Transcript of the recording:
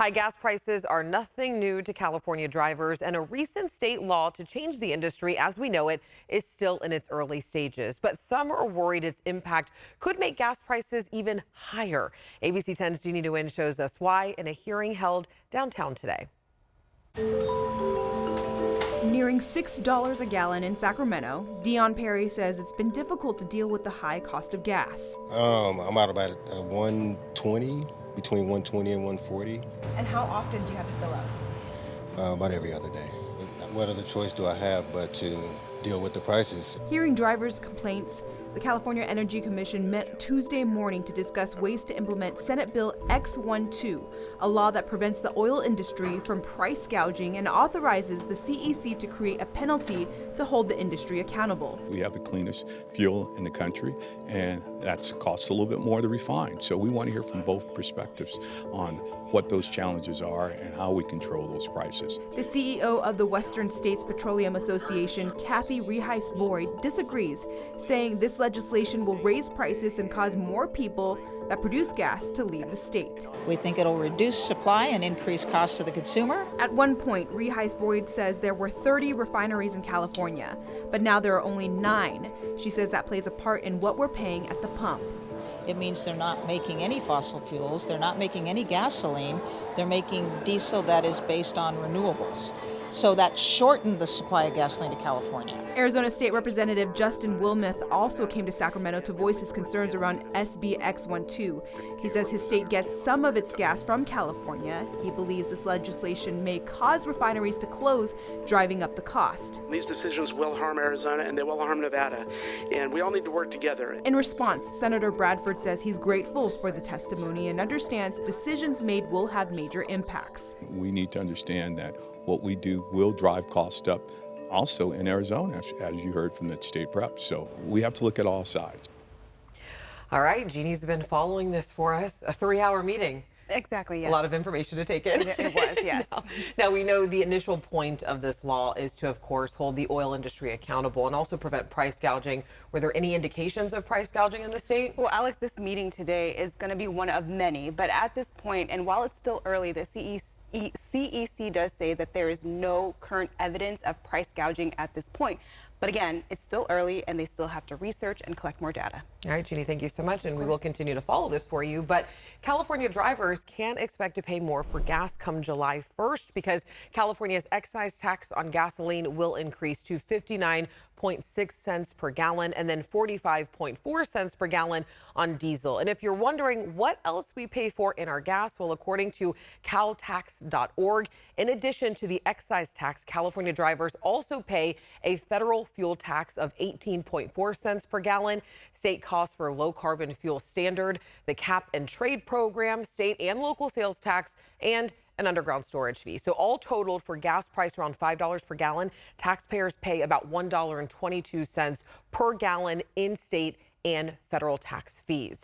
High gas prices are nothing new to California drivers, and a recent state law to change the industry as we know it is still in its early stages. But some are worried its impact could make gas prices even higher. ABC 10's Jeannie Nguyen shows us why in a hearing held downtown today. Nearing $6 a gallon in Sacramento, Dion Perry says it's been difficult to deal with the high cost of gas. I'm out about 120, between 120 and 140. And how often do you have to fill up? About every other day. What other choice do I have but to deal with the prices? Hearing drivers' complaints, the California Energy Commission met Tuesday morning to discuss ways to implement Senate Bill X12, a law that prevents the oil industry from price gouging and authorizes the CEC to create a penalty to hold the industry accountable. We have the cleanest fuel in the country, and that costs a little bit more to refine. So we want to hear from both perspectives on what those challenges are and how we control those prices. The CEO of the Western States Petroleum Association, Kathy Reheis-Boyd, disagrees, saying this legislation will raise prices and cause more people that produce gas to leave the state. We think it'll reduce supply and increase cost to the consumer. At one point, Reheis-Boyd says there were 30 refineries in California, but now there are only 9. She says that plays a part in what we're paying at the pump. It means they're not making any fossil fuels, they're not making any gasoline, they're making diesel that is based on renewables. So that shortened the supply of gasoline to California. Arizona State Representative Justin Wilmoth also came to Sacramento to voice his concerns around SB X12. He says his state gets some of its gas from California. He believes this legislation may cause refineries to close, driving up the cost. These decisions will harm Arizona and they will harm Nevada, and we all need to work together. In response, Senator Bradford says he's grateful for the testimony and understands decisions made will have major impacts. We need to understand that what we do will drive costs up also in Arizona, as you heard from the state rep. So we have to look at all sides. All right, Jeannie's been following this for us, a 3-hour meeting. Exactly, yes. A lot of information to take in. It was, yes. Now, we know the initial point of this law is to, of course, hold the oil industry accountable and also prevent price gouging. Were there any indications of price gouging in the state? Well, Alex, this meeting today is going to be one of many, but at this point, and while it's still early, the CEC does say that there is no current evidence of price gouging at this point. But again, it's still early and they still have to research and collect more data. All right, Jeannie, thank you so much. And we will continue to follow this for you. But California drivers can expect to pay more for gas come July 1st because California's excise tax on gasoline will increase to 59.6 cents per gallon and then 45.4 cents per gallon on diesel. And if you're wondering what else we pay for in our gas, well, according to caltax.org, in addition to the excise tax, California drivers also pay a federal fuel tax of 18.4 cents per gallon, state costs for low carbon fuel standard, the cap and trade program, state and local sales tax, and an underground storage fee. So all totaled for gas price around $5 per gallon, taxpayers pay about $1.22 per gallon in state and federal tax fees.